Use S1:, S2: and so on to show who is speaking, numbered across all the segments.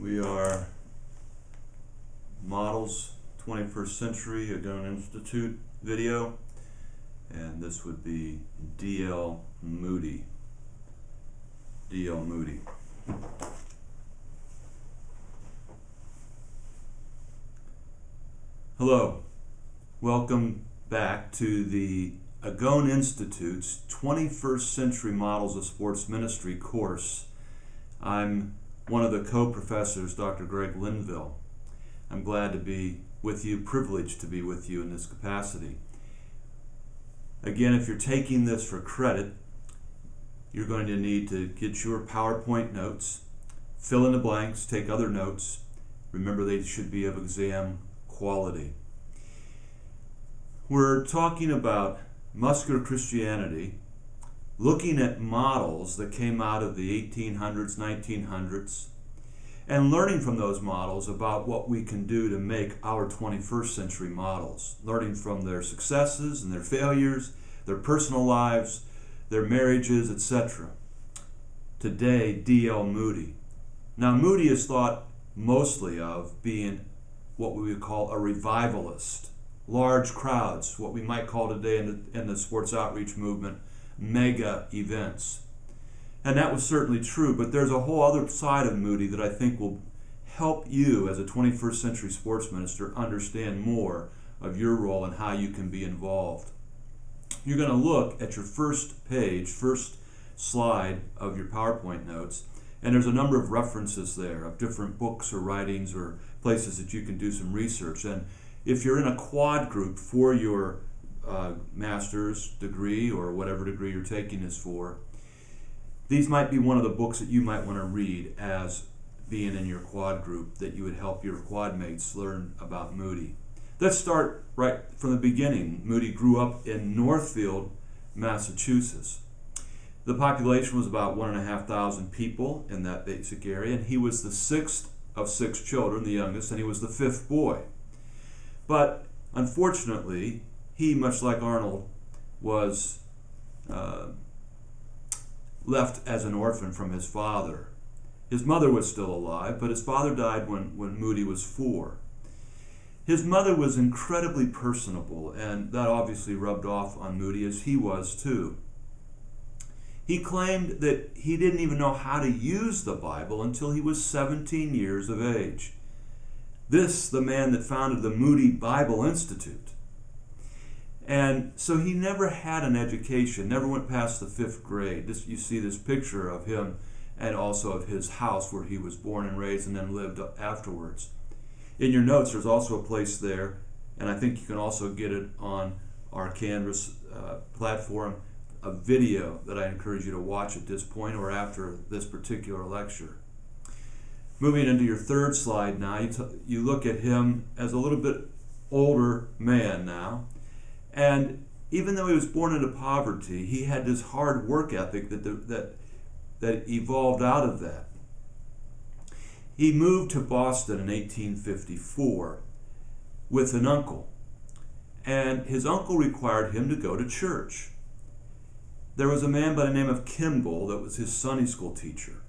S1: We are Models 21st Century Agon Institute video, and this would be D.L. Moody. D.L. Moody. Hello, welcome back to the Agon Institute's 21st Century Models of Sports Ministry course. I'm one of the co-professors, Dr. Greg Linville. I'm glad to be with you, privileged to be with you in this capacity. Again, if you're taking this for credit, you're going to need to get your PowerPoint notes, fill in the blanks, take other notes. Remember, they should be of exam quality. We're talking about muscular Christianity, looking at models that came out of the 1800s, 1900s, and learning from those models about what we can do to make our 21st century models, learning from their successes and their failures, their personal lives, their marriages, etc. Today, D.L. Moody. Now, Moody is thought mostly of being what we would call a revivalist, large crowds, what we might call today in the sports outreach movement, mega events. And that was certainly true, but there's a whole other side of Moody that I think will help you as a 21st century sports minister understand more of your role and how you can be involved. You're going to look at your first page, first slide of your PowerPoint notes, and there's a number of references there of different books or writings or places that you can do some research. And if you're in a quad group for your master's degree or whatever degree you're taking this for, these might be one of the books that you might want to read as being in your quad group that you would help your quad mates learn about Moody. Let's start right from the beginning. Moody grew up in Northfield, Massachusetts. The population was about 1,500 people in that basic area, and he was the sixth of six children, the youngest, and he was the fifth boy. But unfortunately, he, much like Arnold, was left as an orphan from his father. His mother was still alive, but his father died when Moody was 4. His mother was incredibly personable, and that obviously rubbed off on Moody, as he was too. He claimed that he didn't even know how to use the Bible until he was 17 years of age. This, the man that founded the Moody Bible Institute. And so he never had an education, never went past the 5th grade. You see this picture of him and also of his house where he was born and raised and then lived afterwards. In your notes, there's also a place there, and I think you can also get it on our Canvas platform, a video that I encourage you to watch at this point or after this particular lecture. Moving into your third slide now, you look at him as a little bit older man now. And even though he was born into poverty, he had this hard work ethic that evolved out of that. He moved to Boston in 1854 with an uncle, and his uncle required him to go to church. There was a man by the name of Kimball that was his Sunday school teacher.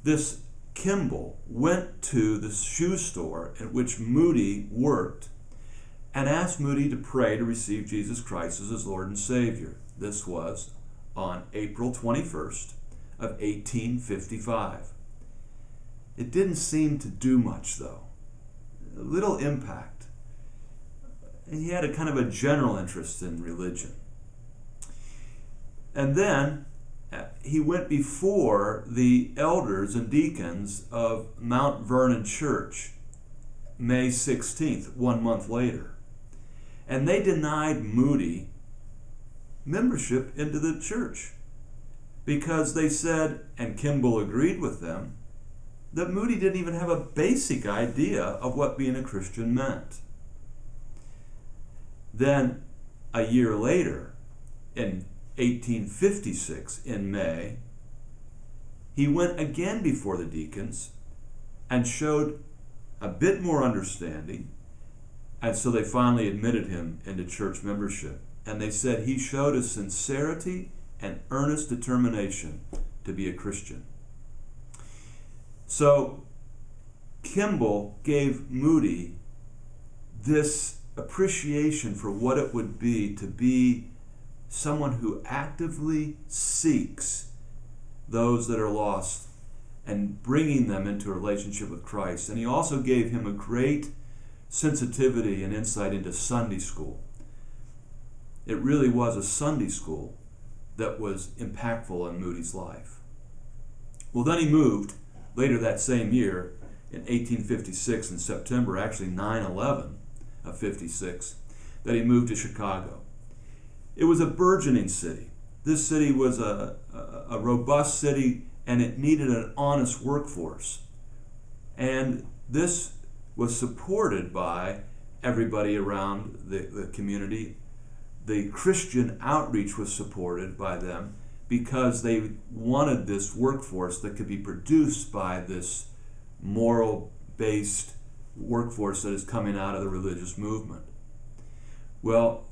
S1: This Kimball went to the shoe store at which Moody worked and asked Moody to pray to receive Jesus Christ as his Lord and Savior. This was on April 21st of 1855. It didn't seem to do much, though. A little impact. And he had a kind of a general interest in religion. And then he went before the elders and deacons of Mount Vernon Church, May 16th, 1 month later. And they denied Moody membership into the church because they said, and Kimball agreed with them, that Moody didn't even have a basic idea of what being a Christian meant. Then, a year later, in 1856, in May, he went again before the deacons and showed a bit more understanding, and so they finally admitted him into church membership. And they said he showed a sincerity and earnest determination to be a Christian. So Kimball gave Moody this appreciation for what it would be to be someone who actively seeks those that are lost and bringing them into a relationship with Christ. And he also gave him a great sensitivity and insight into Sunday school. It really was a Sunday school that was impactful in Moody's life. Well, then he moved later that same year in 1856 in September, actually 9/11 of 56, that he moved to Chicago. It was a burgeoning city. This city was a robust city, and it needed an honest workforce. And this was supported by everybody around the community. The Christian outreach was supported by them because they wanted this workforce that could be produced by this moral-based workforce that is coming out of the religious movement. Well,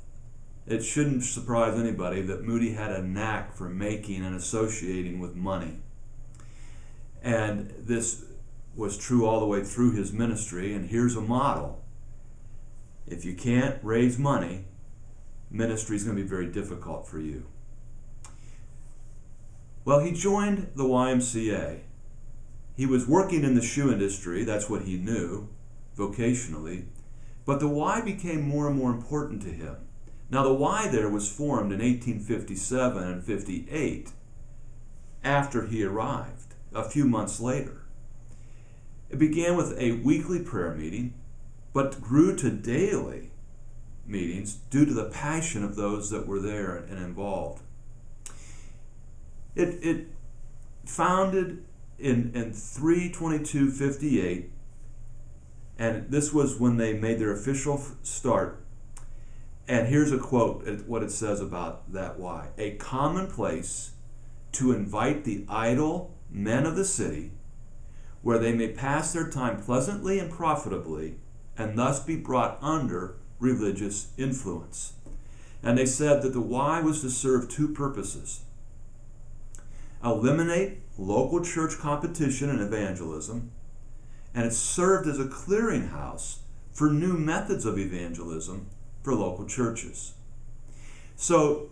S1: it shouldn't surprise anybody that Moody had a knack for making and associating with money. And this was true all the way through his ministry, and here's a model. If you can't raise money, ministry is going to be very difficult for you. Well, he joined the YMCA. He was working in the shoe industry, that's what he knew, vocationally, but the Y became more and more important to him. Now, the Y there was formed in 1857 and 58 after he arrived, a few months later. It began with a weekly prayer meeting, but grew to daily meetings due to the passion of those that were there and involved. It founded in 3/22/58, and this was when they made their official start. And here's a quote, what it says about that Y. A common place to invite the idle men of the city, where they may pass their time pleasantly and profitably, and thus be brought under religious influence. And they said that the Y was to serve two purposes: eliminate local church competition and evangelism, and it served as a clearinghouse for new methods of evangelism for local churches. So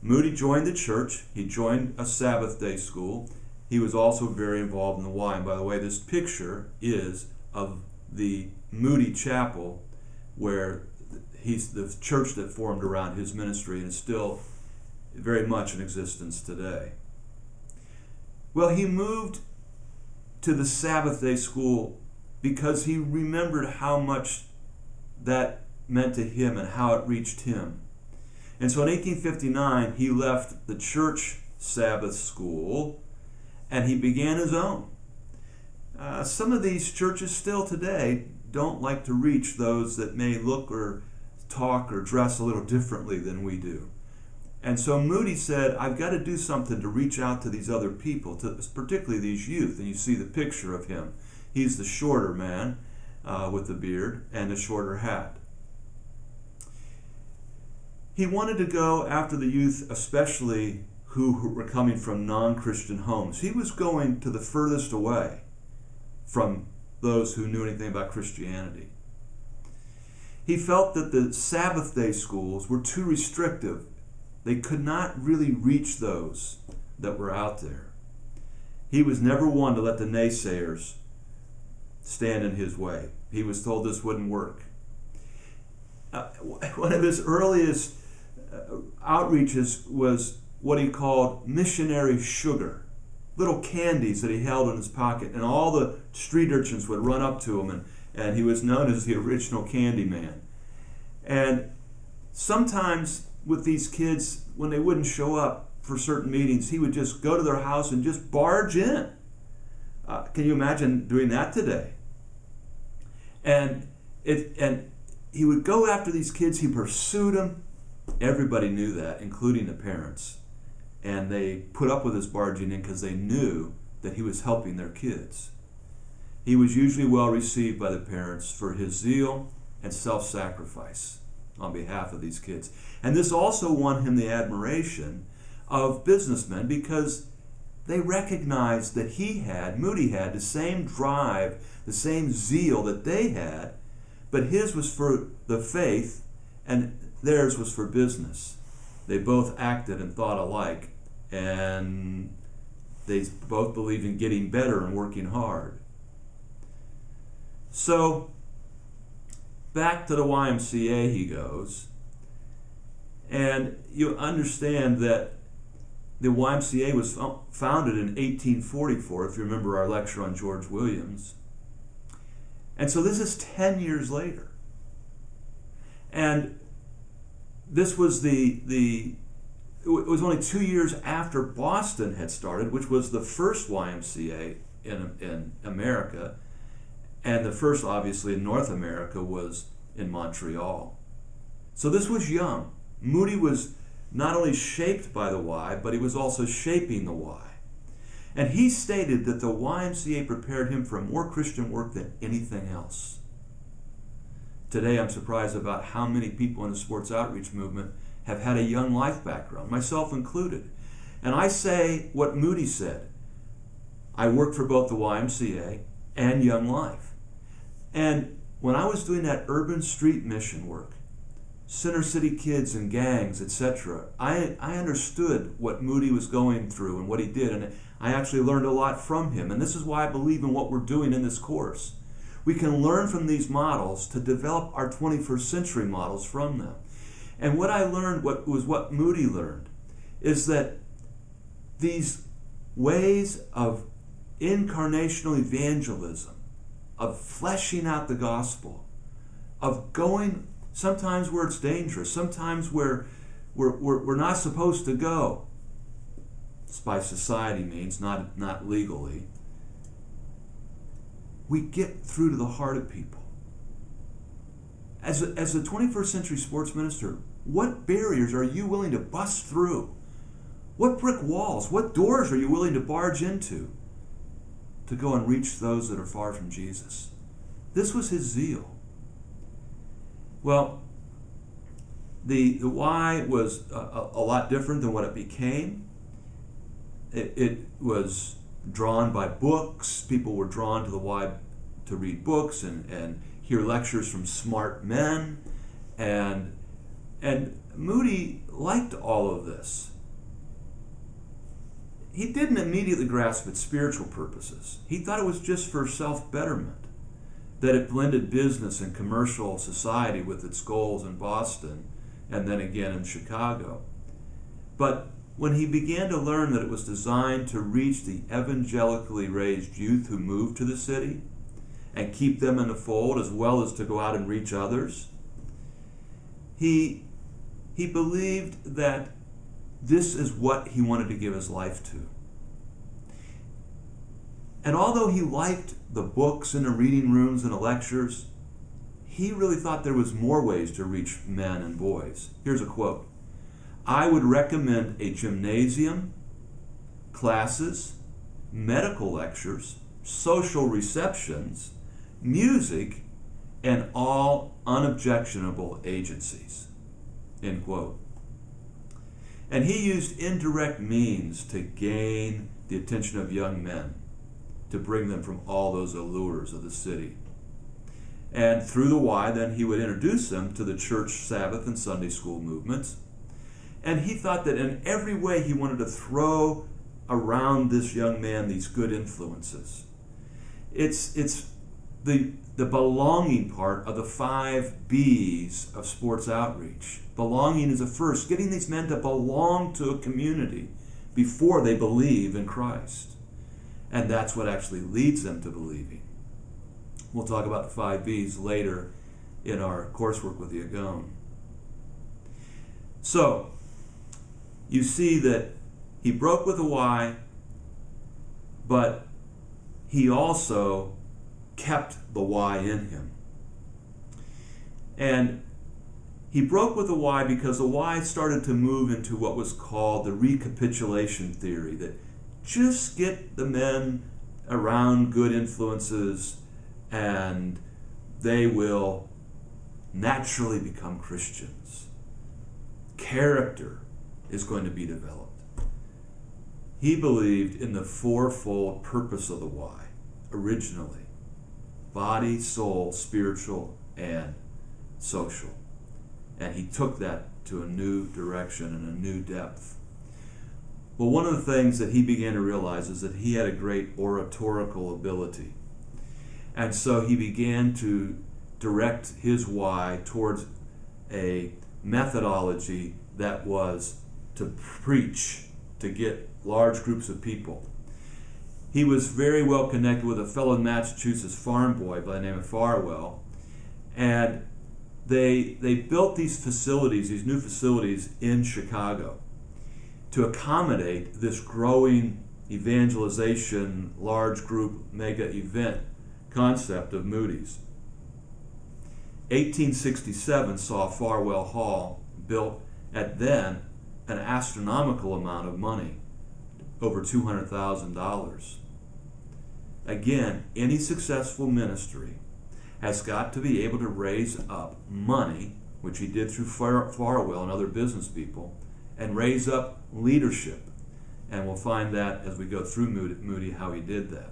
S1: Moody joined the church. He joined a Sabbath day school. He was also very involved in the Y. And by the way, this picture is of the Moody Chapel, where he's the church that formed around his ministry and is still very much in existence today. Well, he moved to the Sabbath day school because he remembered how much that meant to him and how it reached him. And so in 1859, he left the church Sabbath school and he began his own. Some of these churches still today don't like to reach those that may look or talk or dress a little differently than we do. And so Moody said, I've got to do something to reach out to these other people, particularly these youth. And you see the picture of him. He's the shorter man with the beard and the shorter hat. He wanted to go after the youth, especially who were coming from non-Christian homes. He was going to the furthest away from those who knew anything about Christianity. He felt that the Sabbath day schools were too restrictive. They could not really reach those that were out there. He was never one to let the naysayers stand in his way. He was told this wouldn't work. One of his earliest outreaches was what he called missionary sugar, little candies that he held in his pocket, and all the street urchins would run up to him, and he was known as the original candy man. And sometimes with these kids, when they wouldn't show up for certain meetings, he would just go to their house and just barge in. Can you imagine doing that today? And he would go after these kids. He pursued them. Everybody knew that, including the parents. And they put up with his barging in because they knew that he was helping their kids. He was usually well received by the parents for his zeal and self-sacrifice on behalf of these kids. And this also won him the admiration of businessmen because they recognized that Moody had the same drive, the same zeal that they had, but his was for the faith and theirs was for business. They both acted and thought alike, and they both believed in getting better and working hard. So, back to the YMCA he goes, and you understand that the YMCA was founded in 1844, if you remember our lecture on George Williams. And so this is 10 years later. And this was it was only 2 years after Boston had started, which was the first YMCA in America. And the first, obviously, in North America was in Montreal. So this was young. Moody was not only shaped by the Y, but he was also shaping the Y. And he stated that the YMCA prepared him for more Christian work than anything else. Today, I'm surprised about how many people in the sports outreach movement have had a young life background, myself included. And I say what Moody said. I worked for both the YMCA and Young Life. And when I was doing that urban street mission work, Center City kids and gangs, etc., I understood what Moody was going through and what he did, and I actually learned a lot from him. And this is why I believe in what we're doing in this course. We can learn from these models to develop our 21st century models from them. And what I learned, what Moody learned, is that these ways of incarnational evangelism, of fleshing out the gospel, of going sometimes where it's dangerous, sometimes where we're not supposed to go. By society means, not legally. We get through to the heart of people. As a 21st century sports minister, what barriers are you willing to bust through? What brick walls, what doors are you willing to barge into to go and reach those that are far from Jesus? This was his zeal. Well, the Y was a lot different than what it became. It was drawn by books. People were drawn to the Y to read books and hear lectures from smart men. And Moody liked all of this. He didn't immediately grasp its spiritual purposes. He thought it was just for self-betterment, that it blended business and commercial society with its goals in Boston and then again in Chicago. But when he began to learn that it was designed to reach the evangelically raised youth who moved to the city and keep them in the fold as well as to go out and reach others, he believed that this is what he wanted to give his life to. And although he liked the books and the reading rooms and the lectures, he really thought there was more ways to reach men and boys. Here's a quote. I would recommend a gymnasium, classes, medical lectures, social receptions, music, and all unobjectionable agencies. End quote. And he used indirect means to gain the attention of young men, to bring them from all those allures of the city. And through the Y, then he would introduce them to the church, Sabbath, and Sunday school movements. And he thought that in every way he wanted to throw around this young man these good influences. It's the belonging part of the 5 B's of sports outreach. Belonging is the first, getting these men to belong to a community before they believe in Christ. And that's what actually leads them to believing. We'll talk about the 5 B's later in our coursework with the Agon. So, you see that he broke with the Y, but he also kept the Y in him. And he broke with the Y because the Y started to move into what was called the recapitulation theory, that just get the men around good influences and they will naturally become Christians. Character is going to be developed. He believed in the fourfold purpose of the Y originally: body, soul, spiritual, and social. And he took that to a new direction and a new depth. Well, one of the things that he began to realize is that he had a great oratorical ability. And so he began to direct his why towards a methodology that was to preach, to get large groups of people. He was very well connected with a fellow Massachusetts farm boy by the name of Farwell, and they built these facilities, these new facilities in Chicago, to accommodate this growing evangelization, large group, mega event concept of Moody's. 1867 saw Farwell Hall built at then an astronomical amount of money, over $200,000. Again, any successful ministry has got to be able to raise up money, which he did through Farwell and other business people, and raise up leadership. And we'll find that as we go through Moody how he did that.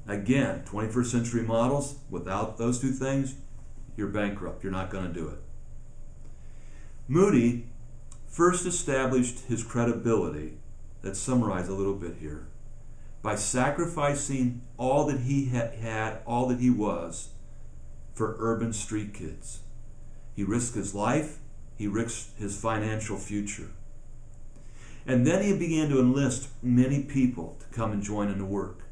S1: Again, 21st century models, without those two things, you're bankrupt. You're not going to do it. Moody first established his credibility, let's summarize a little bit here, by sacrificing all that he had, all that he was, for urban street kids. He risked his life. He risked his financial future. And then he began to enlist many people to come and join in the work.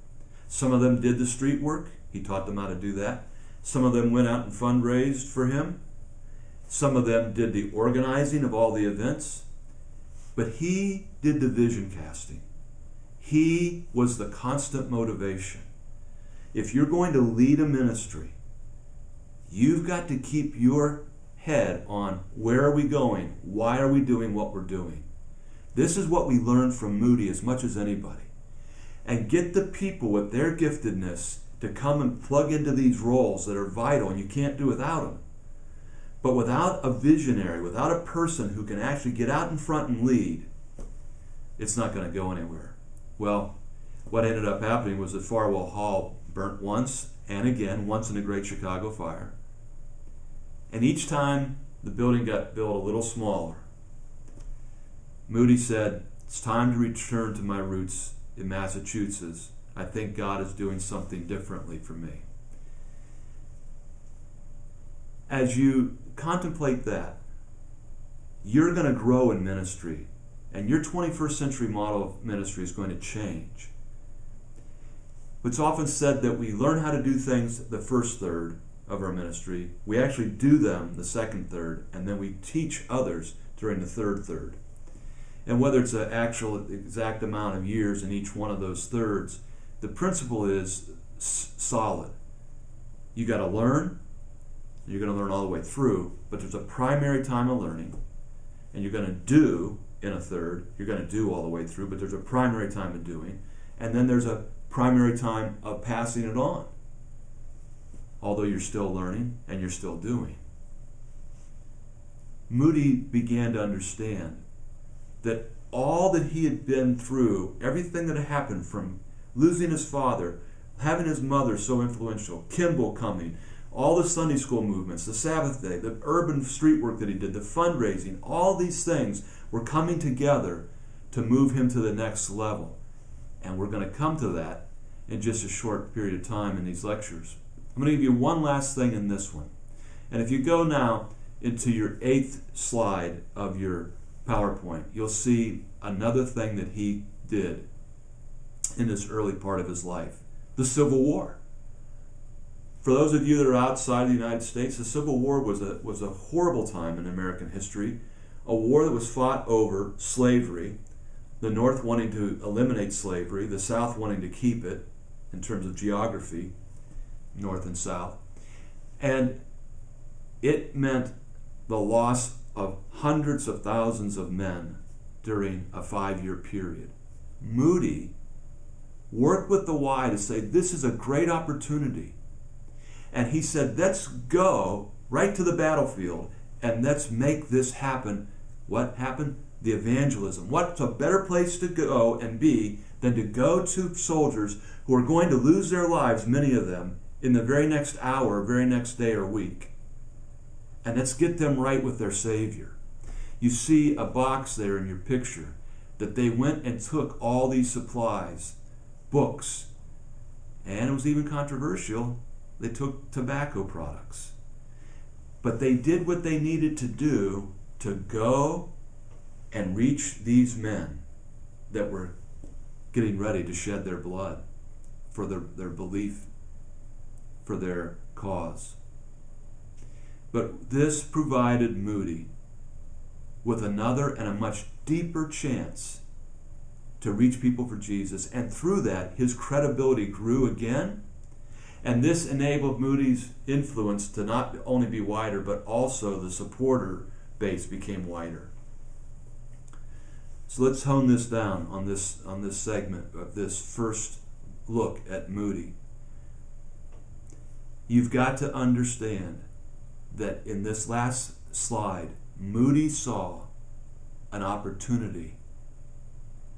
S1: Some of them did the street work. He taught them how to do that. Some of them went out and fundraised for him. Some of them did the organizing of all the events. But he did the vision casting. He was the constant motivation. If you're going to lead a ministry, you've got to keep your head on where are we going? Why are we doing what we're doing? This is what we learned from Moody as much as anybody. And get the people with their giftedness to come and plug into these roles that are vital, and you can't do without them. But without a visionary, without a person who can actually get out in front and lead, it's not going to go anywhere. Well, what ended up happening was that Farwell Hall burnt once and again, once in the Great Chicago Fire. And each time the building got built a little smaller. Moody said, "It's time to return to my roots in Massachusetts. I think God is doing something differently for me." As you contemplate that, you're going to grow in ministry, and your 21st century model of ministry is going to change. It's often said that we learn how to do things the first third of our ministry. We actually do them the second third, and then we teach others during the third third. And whether it's an actual exact amount of years in each one of those thirds, the principle is solid. You got to learn. You're going to learn all the way through, but there's a primary time of learning, and you're going to do in a third. You're going to do all the way through, but there's a primary time of doing, and then there's a primary time of passing it on, although you're still learning and you're still doing. Moody began to understand that all that he had been through, everything that had happened from losing his father, having his mother so influential, Kimball coming, all the Sunday school movements, the Sabbath day, the urban street work that he did, the fundraising, all these things were coming together to move him to the next level. And we're going to come to that in just a short period of time in these lectures. I'm going to give you one last thing in this one. And if you go now into your 8th slide of your PowerPoint, you'll see another thing that he did in this early part of his life, the Civil War. For those of you that are outside of the United States, the Civil War was a horrible time in American history, a war that was fought over slavery, the North wanting to eliminate slavery, the South wanting to keep it in terms of geography, North and South. And it meant the loss of hundreds of thousands of men during a 5-year period. Moody worked with the Y to say, this is a great opportunity. And he said, let's go right to the battlefield and let's make this happen. What happened? the evangelism. What's a better place to go and be than to go to soldiers who are going to lose their lives, many of them, in the very next hour, very next day or week. And let's get them right with their Savior. You see a box there in your picture that they went and took all these supplies, books, and it was even controversial, they took tobacco products. But they did what they needed to do to go and reach these men that were getting ready to shed their blood for their belief, for their cause. But this provided Moody with another and a much deeper chance to reach people for Jesus, and through that his credibility grew again, and this enabled Moody's influence to not only be wider, but also the supporter base became wider. So let's hone this down on this segment of this first look at Moody. You've got to understand that in this last slide, Moody saw an opportunity,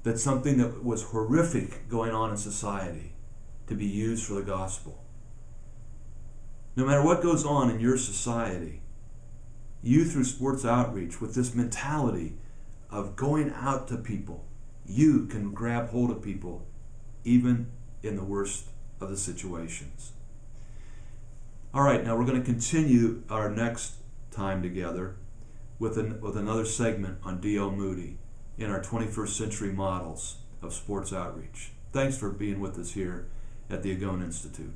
S1: that something that was horrific going on in society to be used for the gospel. No matter what goes on in your society, you through sports outreach with this mentality of going out to people, you can grab hold of people even in the worst of the situations. All right, now we're going to continue our next time together with another segment on D.L. Moody in our 21st century models of sports outreach. Thanks for being with us here at the Agon Institute.